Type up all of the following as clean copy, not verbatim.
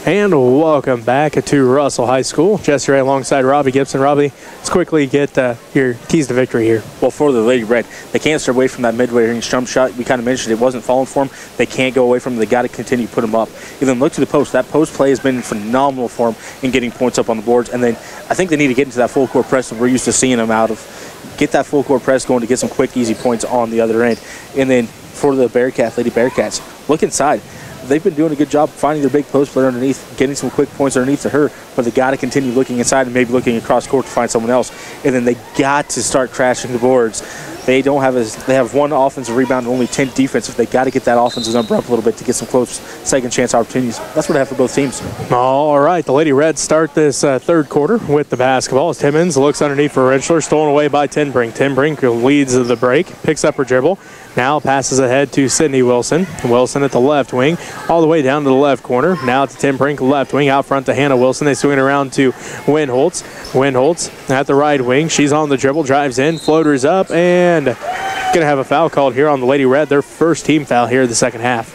And welcome back to Russell High School. Jesse Ray alongside Robbie Gibson. Robbie, let's quickly get your keys to victory here. Well, for the Lady Red, they can't start away from that midway range jump shot. We kind of mentioned it wasn't falling for them. They can't go away from them. They got to continue to put them up. And then look to the post. That post play has been phenomenal for them in getting points up on the boards. And then I think they need to get into that full court press that we're used to seeing them out of. Get that full court press going to get some quick, easy points on the other end. And then for the Bearcats, Lady Bearcats, look inside. They've been doing a good job finding their big post player underneath, getting some quick points underneath to her, but they got to continue looking inside and maybe looking across court to find someone else. And then they got to start crashing the boards. They have one offensive rebound and only 10 defensive. They got to get that offensive number up a little bit to get some close second chance opportunities. That's what I have for both teams. All right, the Lady Reds start this third quarter with the basketball as Timmons looks underneath for Rentschler, stolen away by Tenbrink. Tenbrink leads the break, picks up her dribble, now passes ahead to Sydney Wilson. Wilson at the left wing, all the way down to the left corner. Now to Tenbrink, left wing, out front to Hannah Wilson. They swing it around to Winholtz. Winholtz at the right wing. She's on the dribble, drives in, floaters up, and going to have a foul called here on the Lady Red, their first team foul here in the second half.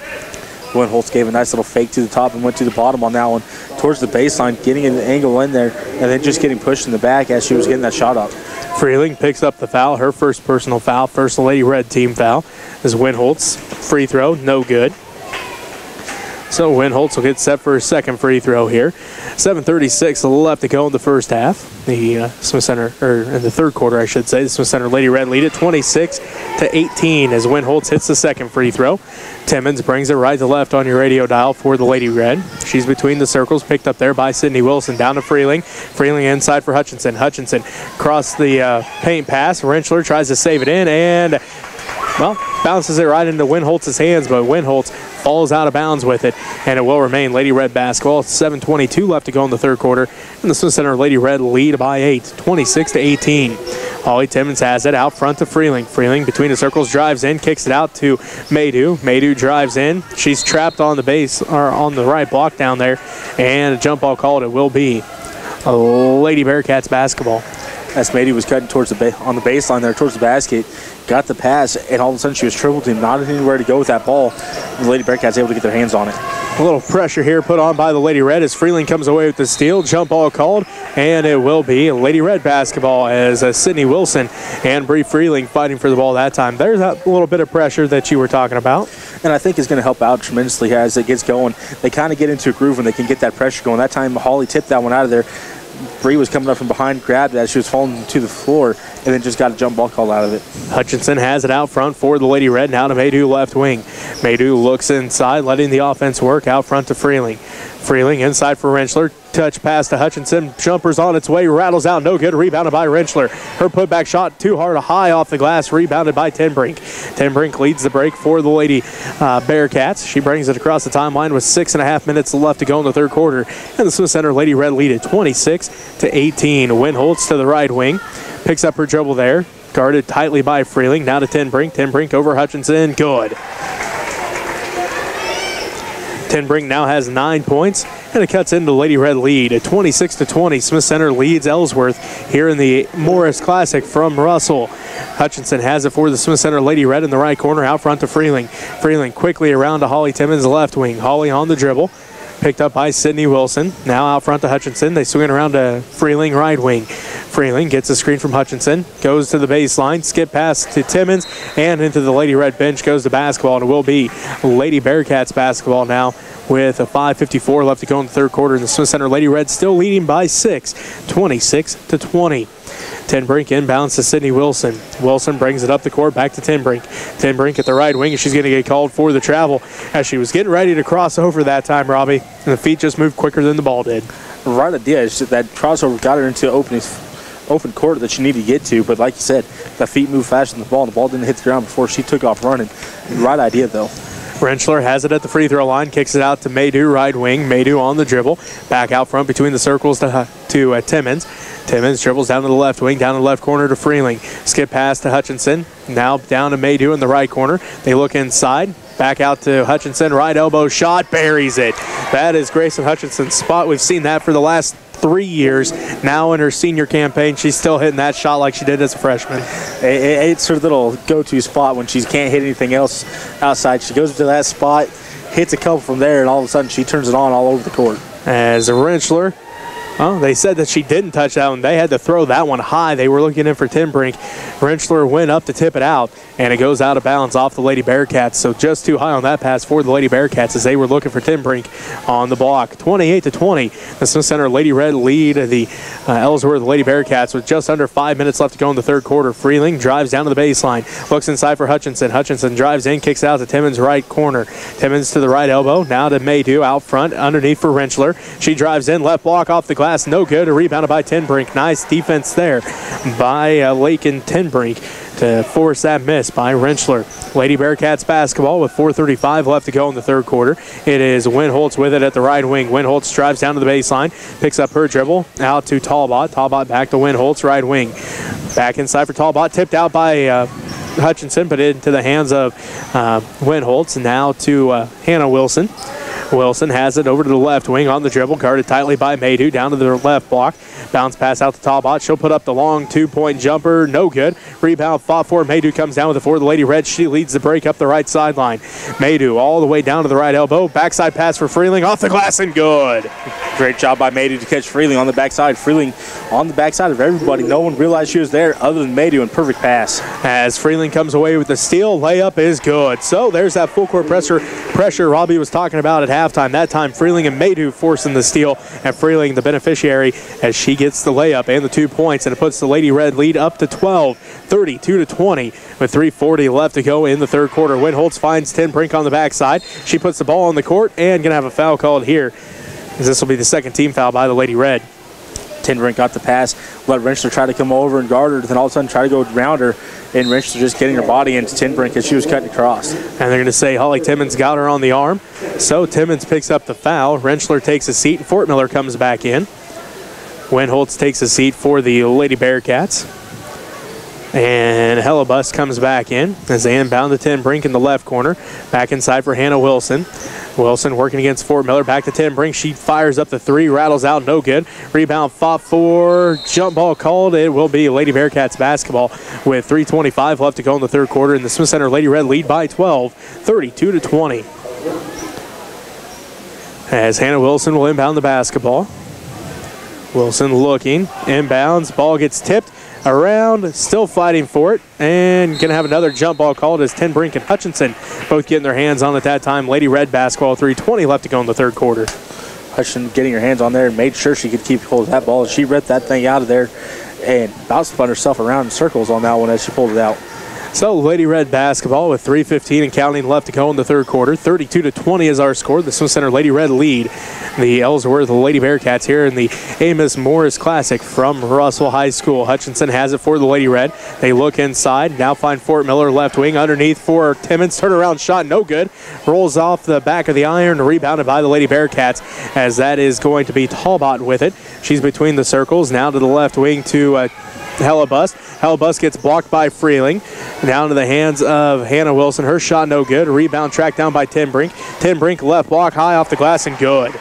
Winholtz gave a nice little fake to the top and went to the bottom on that one, towards the baseline, getting an angle in there, and then just getting pushed in the back as she was getting that shot up. Freeling picks up the foul, her first personal foul, first Lady Red team foul. As Winholtz, free throw, no good. So Winholtz will get set for his second free throw here. 7:36 left to go in the first half. The Smith Center, or in the third quarter, I should say. The Smith Center Lady Red lead at 26-18 as Winholtz hits the second free throw. Timmons brings it right to left on your radio dial for the Lady Red. She's between the circles, picked up there by Sydney Wilson. Down to Freeling. Freeling inside for Hutchinson. Hutchinson across the paint pass. Rentschler tries to save it in and, well, bounces it right into Winholtz's hands, but Winholtz falls out of bounds with it, and it will remain Lady Red basketball. 7:22 left to go in the third quarter, and the Smith Center Lady Red lead by 8, 26-18. Holly Timmons has it out front to Freeling. Freeling between the circles, drives in, kicks it out to Maydew. Maydew drives in. She's trapped on the base, or on the right block down there, and a jump ball called. It will be a Lady Bearcats basketball. As Maydew was cutting towards on the baseline there, towards the basket, got the pass, and all of a sudden she was triple teamed, not anywhere to go with that ball. The Lady Bearcats able to get their hands on it. A little pressure here put on by the Lady Red as Freeling comes away with the steal. Jump ball called, and it will be Lady Red basketball as Sydney Wilson and Bree Freeling fighting for the ball that time. There's that little bit of pressure that you were talking about. And I think it's going to help out tremendously as it gets going. They kind of get into a groove when they can get that pressure going. That time Holly tipped that one out of there. Bree was coming up from behind, grabbed it as she was falling to the floor, and then just got a jump ball call out of it. Hutchinson has it out front for the Lady Red. Now to Maydew left wing. Maydew looks inside, letting the offense work out front to Freeling. Freeling inside for Rentschler. Touch pass to Hutchinson. Jumper's on its way. Rattles out. No good. Rebounded by Rentschler. Her putback shot too hard. High off the glass. Rebounded by Tenbrink. Tenbrink leads the break for the Lady Bearcats. She brings it across the timeline with 6.5 minutes left to go in the third quarter. And the Smith Center Lady Red lead at 26-18. Winholtz to the right wing. Picks up her dribble there. Guarded tightly by Freeling. Now to Tenbrink. Tenbrink over Hutchinson. Good. Tenbrink now has 9 points, and it cuts into Lady Red lead at 26-20. Smith Center leads Ellsworth here in the Morris Classic from Russell. Hutchinson has it for the Smith Center Lady Red in the right corner, out front to Freeling. Freeling quickly around to Holly Timmons, left wing. Holly on the dribble, picked up by Sydney Wilson. Now out front to Hutchinson. They swing it around to Freeling, right wing. Freeling gets a screen from Hutchinson, goes to the baseline, skip pass to Timmons, and into the Lady Red bench goes the basketball, and it will be Lady Bearcats basketball now with a 5:54 left to go in the third quarter. And the Smith Center Lady Red still leading by 6, 26-20. Tenbrink inbounds to Sydney Wilson. Wilson brings it up the court, back to Tenbrink. Tenbrink at the right wing, and she's going to get called for the travel as she was getting ready to cross over that time, Robbie, and the feet just moved quicker than the ball did. Right idea. That crossover got her into open court that she needed to get to, but like you said, the feet moved faster than the ball. The ball didn't hit the ground before she took off running. Right idea, though. Rentschler has it at the free throw line, kicks it out to Maydew, right wing. Maydew on the dribble, back out front between the circles to Timmons. Timmons dribbles down to the left wing, down to the left corner to Freeling. Skip pass to Hutchinson. Now down to Maydew in the right corner. They look inside. Back out to Hutchinson. Right elbow shot. Buries it. That is Grayson Hutchinson's spot. We've seen that for the last 3 years. Now in her senior campaign, she's still hitting that shot like she did as a freshman. It's her little go-to spot when she can't hit anything else outside. She goes to that spot, hits a couple from there, and all of a sudden she turns it on all over the court. As Rentschler, oh, they said that she didn't touch that one. They had to throw that one high. They were looking in for Timbrink. Rentschler went up to tip it out, and it goes out of bounds off the Lady Bearcats. So just too high on that pass for the Lady Bearcats as they were looking for Timbrink on the block. 28-20. The Smith Center Lady Red lead the Ellsworth Lady Bearcats with just under 5 minutes left to go in the third quarter. Freeling drives down to the baseline, looks inside for Hutchinson. Hutchinson drives in, kicks out to Timmons' right corner. Timmons to the right elbow, now to Maydew out front, underneath for Rentschler. She drives in, left block off the glass, no good. Rebounded by Timbrink. Nice defense there by Lakin Timbrink to force that miss by Rentschler. Lady Bearcats basketball with 4:35 left to go in the third quarter. It is Winholtz with it at the right wing. Winholtz drives down to the baseline, picks up her dribble, out to Talbot. Talbot back to Winholtz, right wing. Back inside for Talbot, tipped out by Hutchinson, but into the hands of Winholtz. Now to Hannah Wilson. Wilson has it over to the left wing on the dribble, guarded tightly by Maydew, down to the left block. Bounce pass out to Talbot. She'll put up the long two-point jumper. No good. Rebound fought for. Maydew comes down with it for the Lady Red. She leads the break up the right sideline. Maydew all the way down to the right elbow. Backside pass for Freeling. Off the glass and good. Great job by Maydew to catch Freeling on the backside. Freeling on the backside of everybody. No one realized she was there other than Maydew, and perfect pass. As Freeling comes away with the steal, layup is good. So there's that full court pressure Robbie was talking about at halftime. That time Freeling and Maydew forcing the steal, and Freeling the beneficiary as she gets the layup and the 2 points, and it puts the Lady Red lead up to 12, 32-20 with 3:40 left to go in the third quarter. Winholtz finds Timbrink on the backside. She puts the ball on the court and gonna have a foul called here, as this will be the second team foul by the Lady Red. Timbrink got the pass, let Rentschler try to come over and guard her, then all of a sudden try to go around her, and Rentschler just getting her body into Timbrink as she was cutting across. And they're going to say Holly Timmons got her on the arm. So Timmons picks up the foul. Rentschler takes a seat, and Fort Miller comes back in. Winholtz takes a seat for the Lady Bearcats. And Hellebust comes back in as they inbound to Timbrink in the left corner. Back inside for Hannah Wilson. Wilson working against Fort Miller. Back to Timbrink. She fires up the three, rattles out, no good. Rebound fought for, jump ball called. It will be Lady Bearcats basketball with 3:25 left to go in the third quarter. And the Smith Center Lady Red lead by 12, 32-20. As Hannah Wilson will inbound the basketball. Wilson looking, inbounds, ball gets tipped around, still fighting for it, and gonna have another jump ball called as Timbrink and Hutchinson both getting their hands on it that time. Lady Red basketball, 3:20 left to go in the third quarter. Hutchinson getting her hands on there and made sure she could keep hold of that ball. She ripped that thing out of there and about spun herself around in circles on that one as she pulled it out. So Lady Red basketball with 3:15 and counting left to go in the third quarter. 32-20 is our score. The Smith Center Lady Red lead the Ellsworth Lady Bearcats here in the Amos Morris Classic from Russell High School. Hutchinson has it for the Lady Red. They look inside, now find Fort Miller left wing underneath for Timmons. Turnaround shot, no good. Rolls off the back of the iron, rebounded by the Lady Bearcats, as that is going to be Talbot with it. She's between the circles, now to the left wing to Hellebust. Hellebust gets blocked by Freeling. Down to the hands of Hannah Wilson. Her shot no good. Rebound tracked down by Timbrink. Timbrink left block high off the glass and good.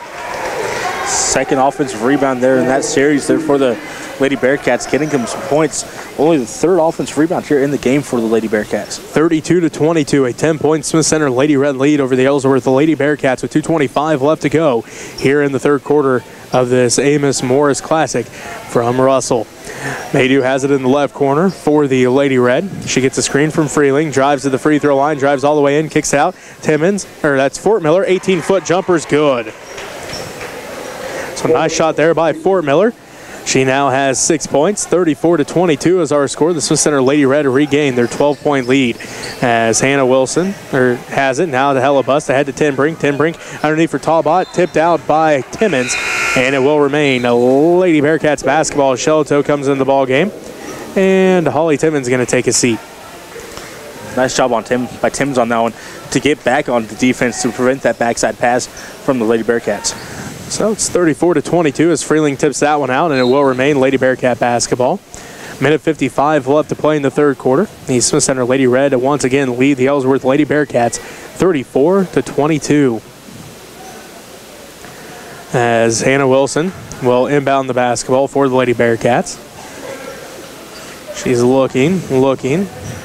Second offensive rebound there in that series there for the Lady Bearcats, getting them some points. Only the third offensive rebound here in the game for the Lady Bearcats. 32-22, a 10-point Smith Center Lady Red lead over the Ellsworth Lady Bearcats with 2:25 left to go here in the third quarter of this Amos Morris Classic from Russell. Maydew has it in the left corner for the Lady Red. She gets a screen from Freeling, drives to the free throw line, drives all the way in, kicks out. Timmons, or that's Fort Miller, 18-foot jumper's good. So nice shot there by Fort Miller. She now has 6 points. 34-22 is our score. The Smith Center Lady Red regained their 12-point lead as Hannah Wilson has it. Now to Hellebust, ahead to Timbrink. Timbrink underneath for Talbot, tipped out by Timmons, and it will remain a Lady Bearcats basketball. Shelto comes in the ball game, and Holly Timmons going to take a seat. Nice job on by Timmons on that one to get back on the defense to prevent that backside pass from the Lady Bearcats. So it's 34-22 as Freeling tips that one out, and it will remain Lady Bearcat basketball. Minute 55 left to play in the third quarter. The Smith Center Lady Red once again lead the Ellsworth Lady Bearcats 34-22. As Hannah Wilson will inbound the basketball for the Lady Bearcats. She's looking,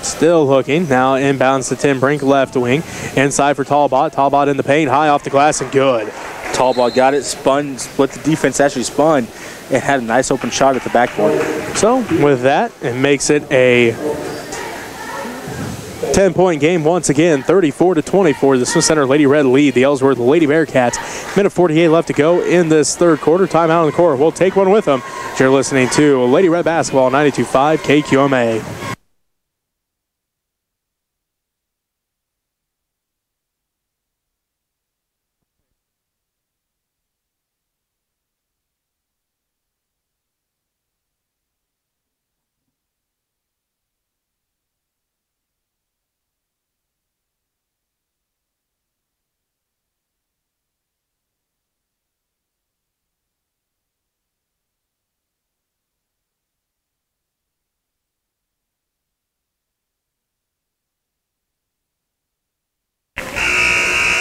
still looking. Now inbounds to Timbrink, left wing. Inside for Talbot. Talbot in the paint, high off the glass and good. Tallball got it, spun, split the defense, actually spun, and had a nice open shot at the backboard. So with that, it makes it a 10-point game once again, 34-24. The Smith Center Lady Red lead the Ellsworth Lady Bearcats. Minute 48 left to go in this third quarter. Timeout on the court. We'll take one with them. You're listening to Lady Red Basketball, 92.5 KQMA.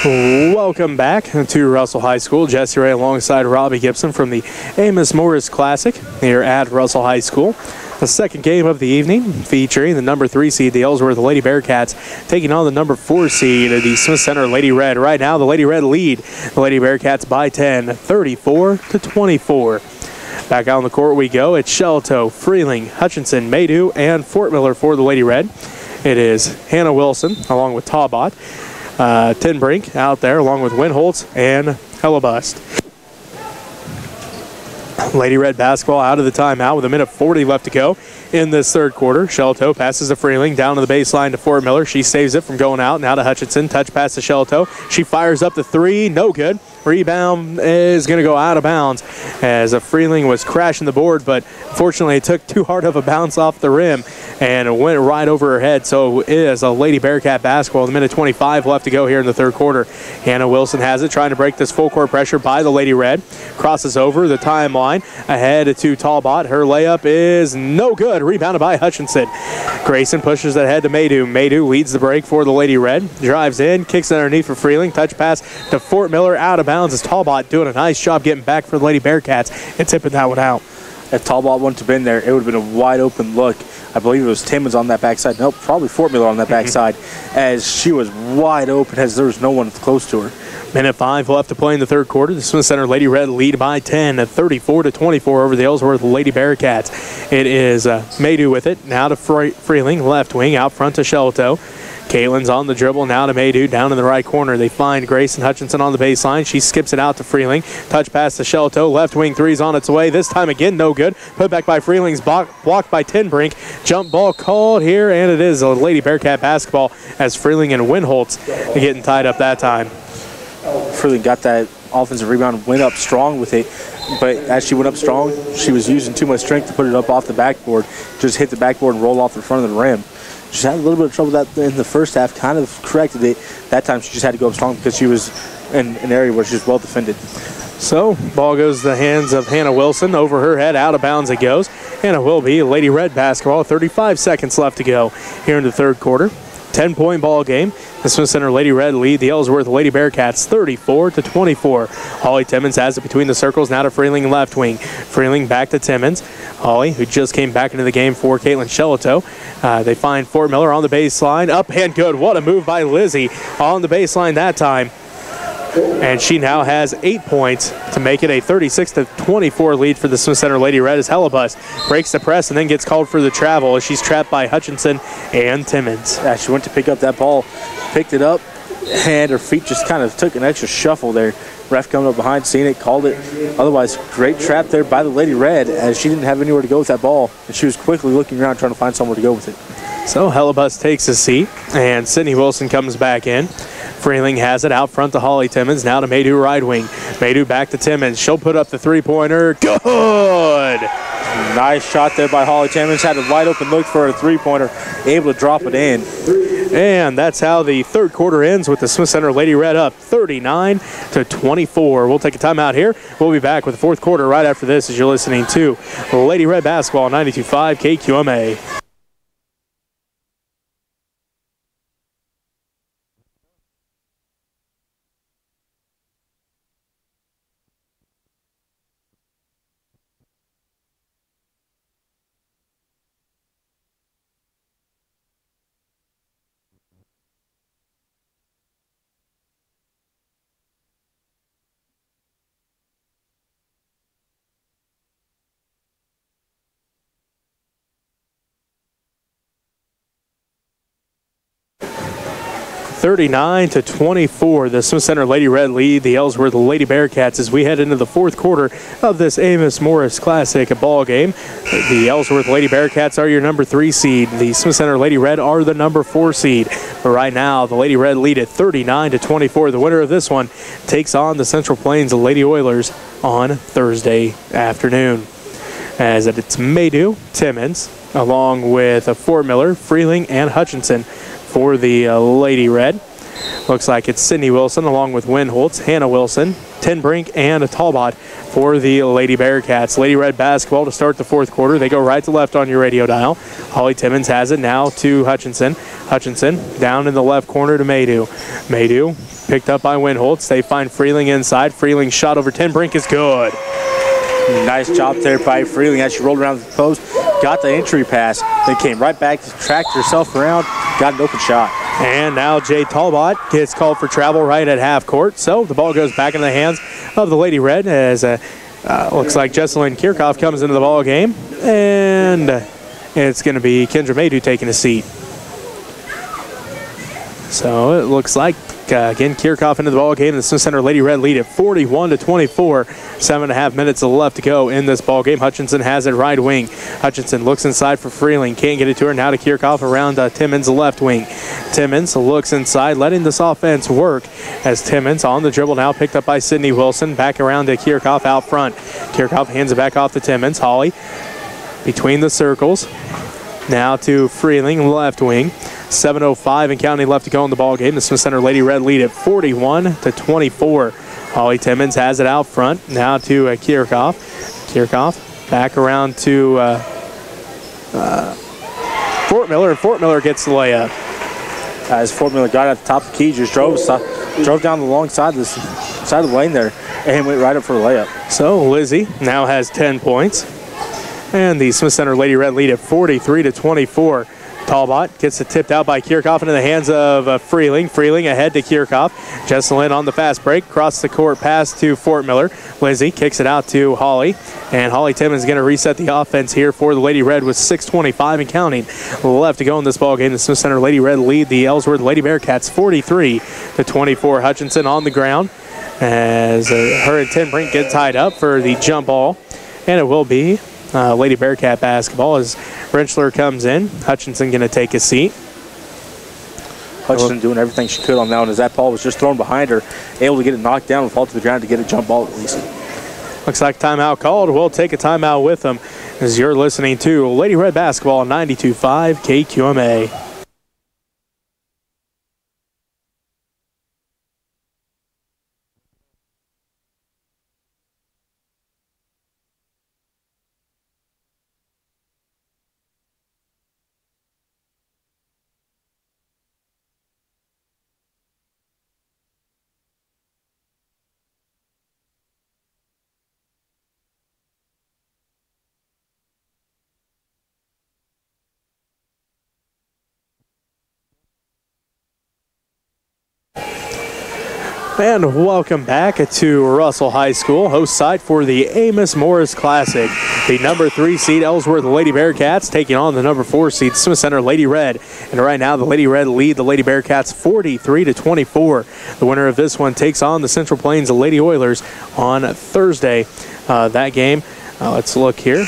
Welcome back to Russell High School. Jesse Ray alongside Robbie Gibson from the Amos Morris Classic here at Russell High School. The second game of the evening featuring the number 3 seed, the Ellsworth Lady Bearcats, taking on the number 4 seed, the Smith Center Lady Red. Right now, the Lady Red lead the Lady Bearcats by 10, 34-24. Back out on the court we go. It's Shelto, Freeling, Hutchinson, Maydew, and Fort Miller for the Lady Red. It is Hannah Wilson along with Taubot. Tinbrink out there along with Winholtz and Hellebust. Lady Red basketball out of the timeout with a minute 40 left to go in this third quarter. Shelto passes to Freeling down to the baseline to Fort Miller. She saves it from going out. Now to Hutchinson. Touch pass to Shelto. She fires up the three. No good. Rebound is going to go out of bounds as a Freeling was crashing the board, but fortunately it took too hard of a bounce off the rim and it went right over her head. So it is a Lady Bearcat basketball. The minute 25 left to go here in the third quarter. Hannah Wilson has it, trying to break this full court pressure by the Lady Red. Crosses over the timeline ahead to Talbot. Her layup is no good. Rebounded by Hutchinson. Grayson pushes ahead to Maydew. Maydew leads the break for the Lady Red. Drives in, kicks it underneath for Freeling. Touch pass to Fort Miller, out of bounds as Talbot doing a nice job getting back for the Lady Bearcats and tipping that one out. If Talbot wouldn't have been there, it would have been a wide open look. I believe it was Timmons on that backside. Nope, probably Fort Miller on that backside, as she was wide open as there was no one close to her. Minute 5 left to play in the third quarter. The Smith Center Lady Red lead by 10 at 34-24 over the Ellsworth Lady Bearcats. It is Maydew with it. Now to Freeling, left wing, out front to Shelto. Caitlin's on the dribble, now to Maydew, down in the right corner. They find Grayson Hutchinson on the baseline. She skips it out to Freeling. Touch pass to Shelto. Left wing three's on its way. This time again, no good. Put back by Freeling's, blocked by Tinbrink. Jump ball called here, and it is a Lady Bearcat basketball as Freeling and Winholtz are getting tied up that time. Freeling got that offensive rebound, went up strong with it, but as she went up strong, she was using too much strength to put it up off the backboard. Just hit the backboard and roll off the front of the rim. She had a little bit of trouble with that in the first half, kind of corrected it. That time she just had to go up strong because she was in an area where she was well defended. So, ball goes to the hands of Hannah Wilson. Over her head, out of bounds it goes. And it will be Lady Red basketball. 35 seconds left to go here in the third quarter. 10-point ball game. The Smith Center Lady Red lead the Ellsworth Lady Bearcats 34-24. Holly Timmons has it between the circles. Now to Freeling, left wing. Freeling back to Timmons. Holly, who just came back into the game for Caitlin Shelito. They find Fort Miller on the baseline. Up and good. What a move by Lizzie on the baseline that time. And she now has 8 points to make it a 36-24 lead for the Smith Center Lady Red as Hellebust breaks the press and then gets called for the travel as she's trapped by Hutchinson and Timmons. Yeah, she went to pick up that ball, picked it up, and her feet just kind of took an extra shuffle there. Ref coming up behind, seeing it, called it. Otherwise, great trap there by the Lady Red as she didn't have anywhere to go with that ball. And she was quickly looking around trying to find somewhere to go with it. So Hellebust takes a seat and Sydney Wilson comes back in. Freeling has it out front to Holly Timmons. Now to Maydew right wing. Maydew back to Timmons. She'll put up the three-pointer. Good! Nice shot there by Holly Timmons. Had a wide open look for a three-pointer. Able to drop it in. And that's how the third quarter ends with the Smith Center Lady Red up 39-24. We'll take a timeout here. We'll be back with the fourth quarter right after this as you're listening to Lady Red Basketball 92.5 KQMA. 39-24. The Smith Center Lady Red lead the Ellsworth Lady Bearcats as we head into the fourth quarter of this Amos Morris Classic ball game. The Ellsworth Lady Bearcats are your number 3 seed. The Smith Center Lady Red are the number 4 seed. But right now, the Lady Red lead at 39-24. The winner of this one takes on the Central Plains Lady Oilers on Thursday afternoon. As it's Maydew, Timmons, along with Fort Miller, Freeling, and Hutchinson for the Lady Red. Looks like it's Sydney Wilson along with Winholtz, Hannah Wilson, Tinbrink, and Talbot for the Lady Bearcats. Lady Red basketball to start the fourth quarter. They go right to left on your radio dial. Holly Timmons has it now to Hutchinson. Hutchinson down in the left corner to Maydew. Maydew picked up by Winholtz. They find Freeling inside. Freeling's shot over Tinbrink is good. Nice job there by Freeling as she rolled around the post, got the entry pass, then came right back, tracked herself around, got an open shot. And now Jay Talbot gets called for travel right at half court. So the ball goes back into the hands of the Lady Red as looks like Jesselyn Kirchhoff comes into the ball game. And it's going to be Kendra Maydew taking a seat. So it looks like, again, Kirchhoff into the ball game. The Smith Center Lady Red lead at 41-24. 7.5 minutes left to go in this ball game. Hutchinson has it right wing. Hutchinson looks inside for Freeling. Can't get it to her. Now to Kirchhoff around Timmons' left wing. Timmons looks inside, letting this offense work as Timmons on the dribble now, picked up by Sydney Wilson. Back around to Kirchhoff out front. Kirchhoff hands it back off to Timmons. Holly between the circles. Now to Freeling, left wing. 7:05 and counting left to go in the ball game. The Smith Center Lady Red lead at 41-24. Holly Timmons has it out front. Now to Kirchhoff. Kirchhoff back around to Fort Miller, and Fort Miller gets the layup. As Fort Miller got at the top of the key, just drove down the long side of the lane there and went right up for the layup. So Lizzie now has 10 points. And the Smith Center Lady Red lead at 43-24. Talbot gets it tipped out by Kirchhoff into the hands of Freeling. Freeling ahead to Kirchhoff. Jesselyn on the fast break. Across the court pass to Fort Miller. Lizzie kicks it out to Holly. And Holly Timmons is going to reset the offense here for the Lady Red with 6:25 and counting left to go in this ball game. The Smith Center Lady Red lead the Ellsworth Lady Bearcats 43-24. Hutchinson on the ground as her and Tinbrink get tied up for the jump ball. And it will be Lady Bearcat basketball as Rentschler comes in. Hutchinson going to take a seat. Hutchinson doing everything she could on that one as that ball was just thrown behind her, able to get it knocked down and fall to the ground to get a jump ball at least. Looks like timeout called. We'll take a timeout with them as you're listening to Lady Red basketball on 92.5 KQMA. And welcome back to Russell High School, host site for the Amos Morris Classic. The number 3 seed Ellsworth Lady Bearcats taking on the number 4 seed Smith Center Lady Red. And right now the Lady Red lead the Lady Bearcats 43-24. The winner of this one takes on the Central Plains Lady Oilers on Thursday. That game, let's look here.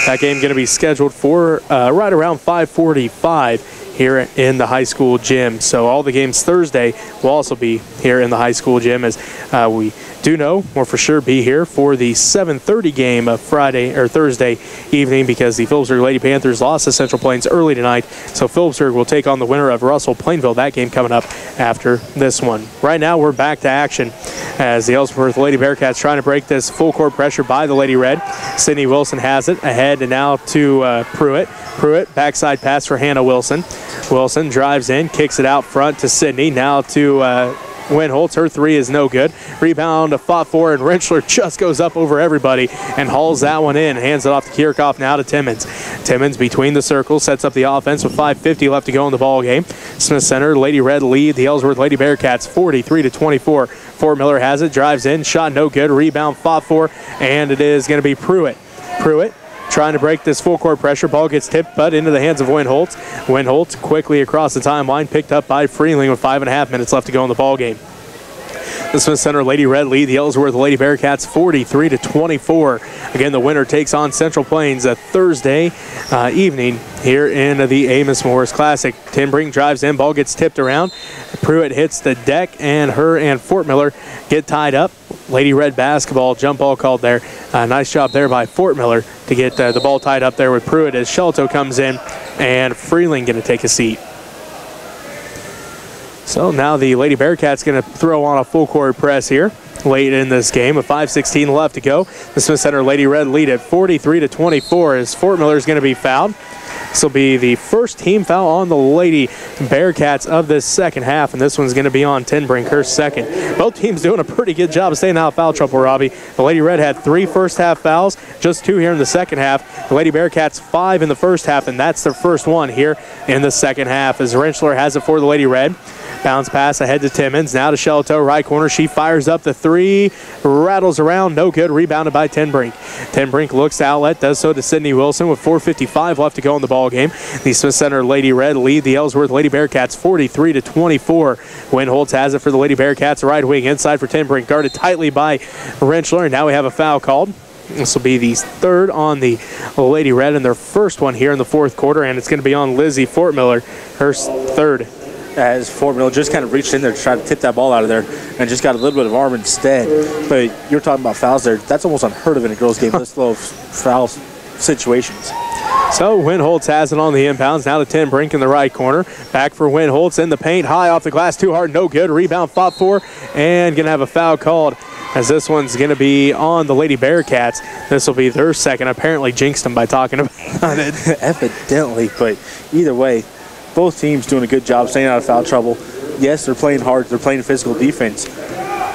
That game going to be scheduled for right around 5:45. Here in the high school gym. So all the games Thursday will also be here in the high school gym, as we do know we'll for sure be here for the 7:30 game of Friday or Thursday evening, because the Phillipsburg Lady Panthers lost to Central Plains early tonight. So Phillipsburg will take on the winner of Russell Plainville. That game coming up after this one. Right now we're back to action as the Ellsworth Lady Bearcats trying to break this full court pressure by the Lady Red. Sydney Wilson has it ahead and now to Pruitt. Pruitt backside pass for Hannah Wilson. Wilson drives in, kicks it out front to Sydney. Now to Winholtz. Her three is no good. Rebound fought for, and Rentschler just goes up over everybody and hauls that one in. Hands it off to Kirchhoff, now to Timmons. Timmons between the circles sets up the offense with 5:50 left to go in the ball game. Smith Center Lady Red lead the Ellsworth Lady Bearcats 43-24. Fort Miller has it, drives in, shot no good. Rebound fought for, and it is going to be Pruitt. Pruitt trying to break this full court pressure. Ball gets tipped, but into the hands of Winholtz. Winholtz quickly across the timeline, picked up by Freeling with 5.5 minutes left to go in the ball game. The Smith Center Lady Red lead the Ellsworth Lady Bearcats 43-24. Again, the winner takes on Central Plains a Thursday evening here in the Amos Morris Classic. Ten Brink drives in, ball gets tipped around. Pruitt hits the deck, and her and Fort Miller get tied up. Lady Red basketball, jump ball called there. Nice job there by Fort Miller to get the ball tied up there with Pruitt as Shelto comes in, and Freeling going to take a seat. So now the Lady Bearcats going to throw on a full court press here late in this game with 5:16 left to go. The Smith Center Lady Red lead at 43-24 as Fort Miller is going to be fouled. This will be the first team foul on the Lady Bearcats of this second half, and this one's going to be on Ten Brink, her second. Both teams doing a pretty good job of staying out of foul trouble, Robbie. The Lady Red had 3 first-half fouls, just 2 here in the second half. The Lady Bearcats 5 in the first half, and that's their first one here in the second half as Rentschler has it for the Lady Red. Bounce pass ahead to Timmons. Now to Shelto, right corner. She fires up the 3, rattles around, no good. Rebounded by Ten Brink. Ten Brink looks to outlet, does so to Sydney Wilson with 4:55 left to go in the ball game. The Smith Center Lady Red lead the Ellsworth Lady Bearcats 43-24. Winholtz has it for the Lady Bearcats, right wing inside for Ten Brink, guarded tightly by Rentschler, and now we have a foul called. This will be the third on the Lady Red and their first one here in the fourth quarter, and it's going to be on Lizzie Fort Miller, her third. As Fort Miller just kind of reached in there to try to tip that ball out of there and just got a little bit of arm instead. But you're talking about fouls there. That's almost unheard of in a girls' game, this low foul situations. So Winholtz has it on the inbounds. Now to Ten Brink in the right corner. Back for Winholtz in the paint. High off the glass, too hard, no good. Rebound fought for, and going to have a foul called as this one's going to be on the Lady Bearcats. This will be their second. Apparently jinxed them by talking about it. Evidently, but either way, both teams doing a good job staying out of foul trouble. Yes, they're playing hard. They're playing physical defense.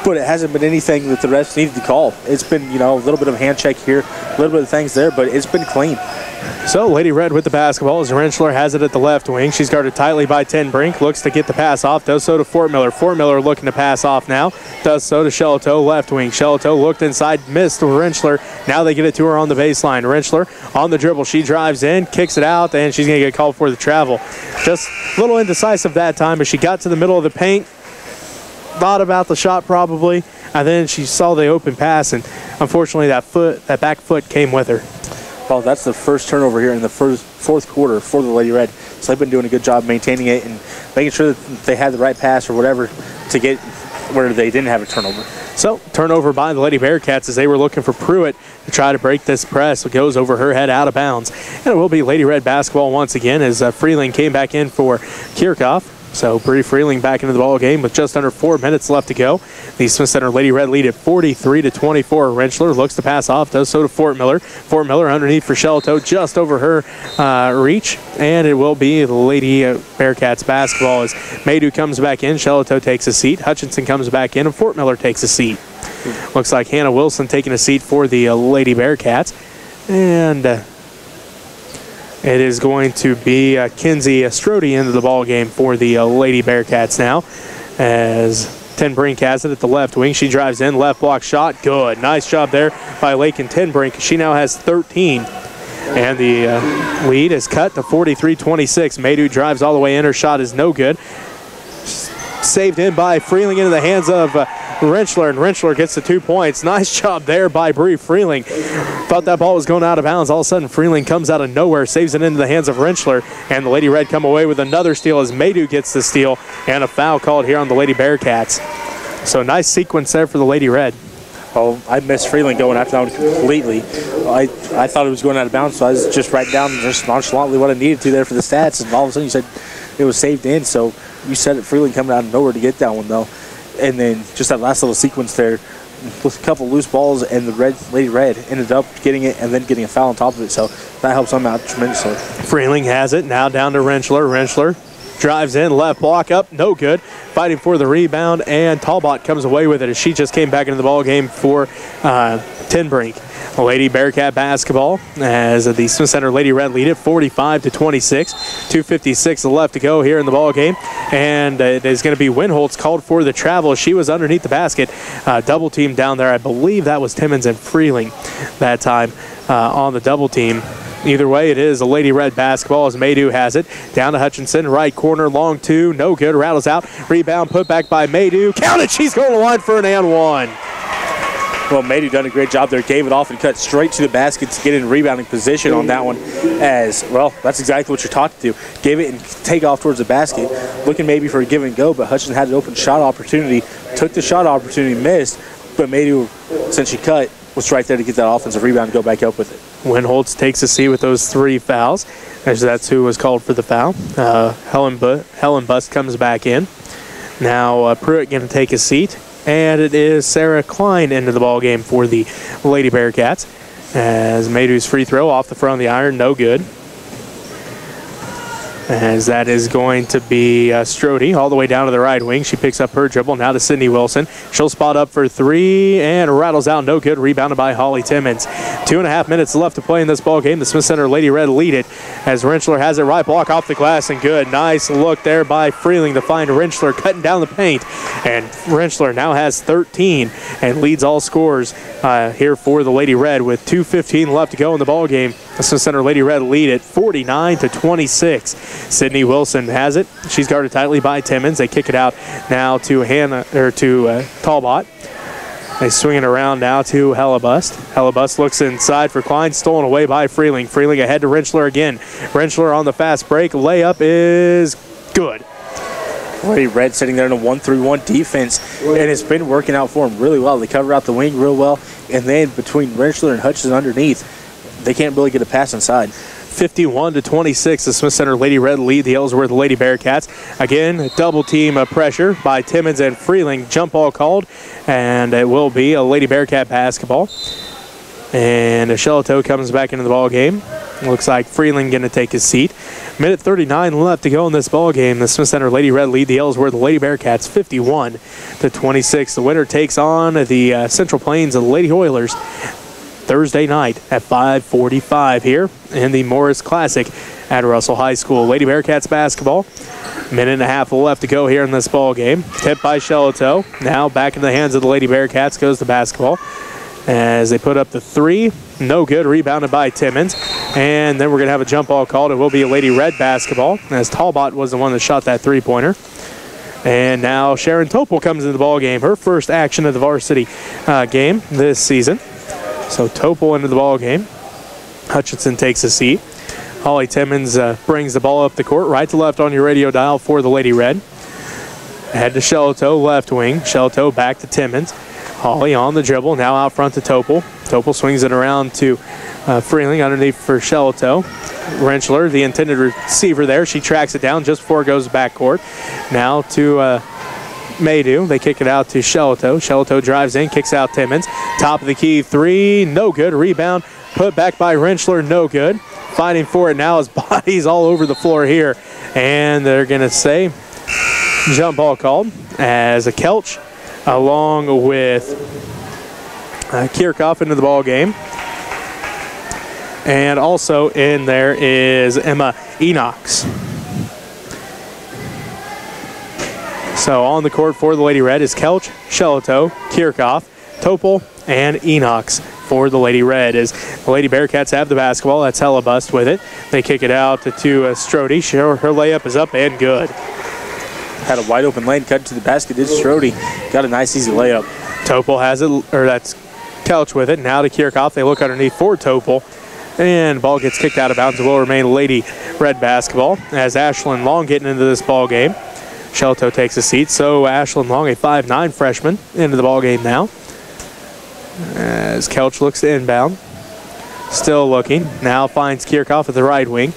But it hasn't been anything that the refs needed to call. It's been, a little bit of a hand check here, a little bit of things there, but it's been clean. So Lady Red with the basketball as Rentschler has it at the left wing. She's guarded tightly by Ten Brink. Looks to get the pass off. Does so to Fort Miller. Fort Miller looking to pass off now. Does so to Shelto, left wing. Shelto looked inside, missed Rentschler. Now they get it to her on the baseline. Rentschler on the dribble. She drives in, kicks it out, and she's going to get called for the travel. Just a little indecisive that time, but she got to the middle of the paint, thought about the shot probably, and then she saw the open pass, and unfortunately that back foot came with her. Well, that's the first turnover here in the fourth quarter for the Lady Red. So they've been doing a good job maintaining it and making sure that they had the right pass or whatever to get where they didn't have a turnover. So turnover by the Lady Bearcats as they were looking for Pruitt to try to break this press. It goes over her head out of bounds. And it will be Lady Red basketball once again as Freeling came back in for Kirchhoff. So Bree Freeling back into the ball game with just under 4 minutes left to go. The Smith Center Lady Red lead at 43-24. Rentschler looks to pass off, does so to Fort Miller. Fort Miller underneath for Shelto, just over her reach, and it will be the Lady Bearcats basketball as Maydew comes back in. Shelto takes a seat. Hutchinson comes back in, and Fort Miller takes a seat. Looks like Hannah Wilson taking a seat for the Lady Bearcats, and it is going to be Kinsey Strode into the ball game for the Lady Bearcats now as Ten Brink has it at the left wing. She drives in, left block shot, good. Nice job there by Lakin Ten Brink. She now has 13. And the lead is cut to 43-26. Maydew drives all the way in. Her shot is no good. Saved in by Freeling into the hands of Rentschler, and Rentschler gets the 2 points. Nice job there by Bree Freeling. Thought that ball was going out of bounds. All of a sudden, Freeling comes out of nowhere, saves it into the hands of Rentschler, and the Lady Red come away with another steal as Maydew gets the steal, and a foul called here on the Lady Bearcats. So nice sequence there for the Lady Red. Oh, I missed Freeling going after that one completely. I thought it was going out of bounds, so I was just writing down just nonchalantly what I needed to there for the stats, and all of a sudden you said it was saved in, so you said it, Freeling coming out of nowhere to get that one, though. And then just that last little sequence there with a couple loose balls, and the Lady Red ended up getting it and then getting a foul on top of it, so that helps them out tremendously. Freeling has it, now down to Rentschler. Rentschler drives in, left block up, no good. Fighting for the rebound, and Talbot comes away with it as she just came back into the ball game for Ten Brink. Lady Bearcat basketball as the Smith Center Lady Red lead it 45-26. 2:56 left to go here in the ball game, and it is going to be Winholtz called for the travel. She was underneath the basket, double team down there. I believe that was Timmons and Freeling that time. on the double team. Either way, it is a Lady Red basketball as Maydew has it. Down to Hutchinson, right corner, long two, no good, rattles out. Rebound put back by Maydew. Count it, she's going to line for an and one. Well, Maydew done a great job there. Gave it off and cut straight to the basket to get in rebounding position on that one. As, well, that's exactly what you're talking to. Gave it and take off towards the basket. Looking maybe for a give and go, but Hutchinson had an open shot opportunity. Took the shot opportunity, missed. But Maydew, since she cut, was right there to get that offensive rebound and go back up with it. Winholtz takes a seat with those 3 fouls, as that's who was called for the foul. Helen Bust comes back in. Now Pruitt going to take a seat, and it is Sarah Klein into the ball game for the Lady Bearcats. As Maydew's free throw off the front of the iron, no good. As that is going to be Strode all the way down to the right wing. She picks up her dribble. Now to Sydney Wilson. She'll spot up for 3 and rattles out. No good. Rebounded by Holly Timmons. 2.5 minutes left to play in this ball game. The Smith Center Lady Red lead it as Rentschler has it right. Block off the glass and good. Nice look there by Freeling to find Rentschler cutting down the paint. And Rentschler now has 13 and leads all scores here for the Lady Red with 2:15 left to go in the ball game. The Smith Center Lady Red lead it 49-26. Sydney Wilson has it. She's guarded tightly by Timmons. They kick it out now to Talbot. They swing it around now to Hellebust. Hellebust looks inside for Klein. Stolen away by Freeling. Freeling ahead to Rentschler again. Rentschler on the fast break. Layup is good. Lady Red sitting there in a 1-3-1 defense, and it's been working out for them really well. They cover out the wing real well, and then between Rentschler and Hutchinson underneath, they can't really get a pass inside. 51-26, the Smith Center Lady Red lead the Ellsworth Lady Bearcats. Again, double team pressure by Timmons and Freeling. Jump ball called, and it will be a Lady Bearcat basketball. And Shelato comes back into the ball game. Looks like Freeling going to take his seat. Minute 39 left to go in this ball game. The Smith Center Lady Red lead the Ellsworth Lady Bearcats 51-26. The winner takes on the Central Plains Lady Oilers Thursday night at 5:45 here in the Morris Classic at Russell High School. Lady Bearcats basketball. Minute and a half left to go here in this ball game. Tipped by Shelato. Now back in the hands of the Lady Bearcats goes the basketball as they put up the 3. No good. Rebounded by Timmons. And then we're going to have a jump ball called. It will be a Lady Red basketball as Talbot was the one that shot that 3-pointer. And now Sharon Topol comes into the ball game. Her first action of the varsity game this season. So Topol into the ball game. Hutchinson takes a seat. Holly Timmons brings the ball up the court, right to left on your radio dial for the Lady Red. Ahead to Shelato, left wing. Shelato back to Timmons. Holly on the dribble, now out front to Topol. Topol swings it around to Freeling underneath for Shelato. Rentschler, the intended receiver there. She tracks it down just before it goes backcourt. Now to Maydew. They kick it out to Shelato. Shelato drives in, kicks out Timmons. Top of the key 3, no good. Rebound put back by Rentschler, no good. Fighting for it now as bodies all over the floor here. And they're going to say jump ball called as a Kelch along with Kirchhoff into the ball game. And also in there is Emma Enox. So on the court for the Lady Red is Kelch, Shelato, Kirchhoff, Topol, and Enox for the Lady Red. As the Lady Bearcats have the basketball, that's Hellebust with it. They kick it out to Strode. Her layup is up and good. Had a wide open lane cut to the basket. Did Strode. Got a nice easy layup. Topol has it, or that's Kelch with it. Now to Kirchhoff. They look underneath for Topol. And ball gets kicked out of bounds. It will remain Lady Red basketball as Ashlyn Long getting into this ball game. Shelato takes a seat, so Ashlyn Long, a 5'9" freshman, into the ball game now. As Kelch looks to inbound. Still looking. Now finds Kirchhoff at the right wing.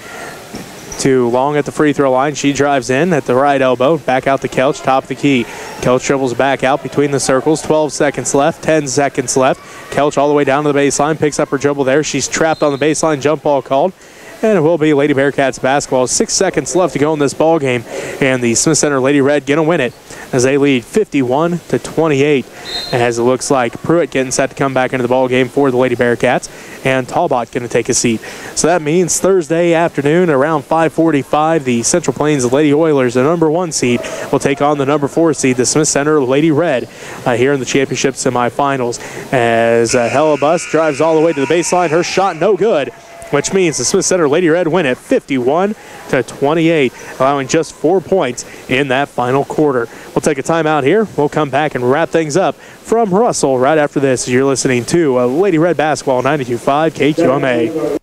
To Long at the free throw line. She drives in at the right elbow. Back out to Kelch, top of the key. Kelch dribbles back out between the circles. 12 seconds left, 10 seconds left. Kelch all the way down to the baseline, picks up her dribble there. She's trapped on the baseline, jump ball called. And it will be Lady Bearcats basketball. 6 seconds left to go in this ball game. And the Smith Center Lady Red going to win it as they lead 51-28. As it looks like Pruitt getting set to come back into the ball game for the Lady Bearcats, and Talbot going to take a seat. So that means Thursday afternoon around 5:45, the Central Plains Lady Oilers, the number 1 seed, will take on the number 4 seed, the Smith Center Lady Red, here in the championship semifinals. As Hellebus drives all the way to the baseline, her shot no good, which means the Smith Center Lady Red win at 51-28, allowing just 4 points in that final quarter. We'll take a timeout here. We'll come back and wrap things up from Russell right after this. You're listening to Lady Red Basketball 92.5 KQMA.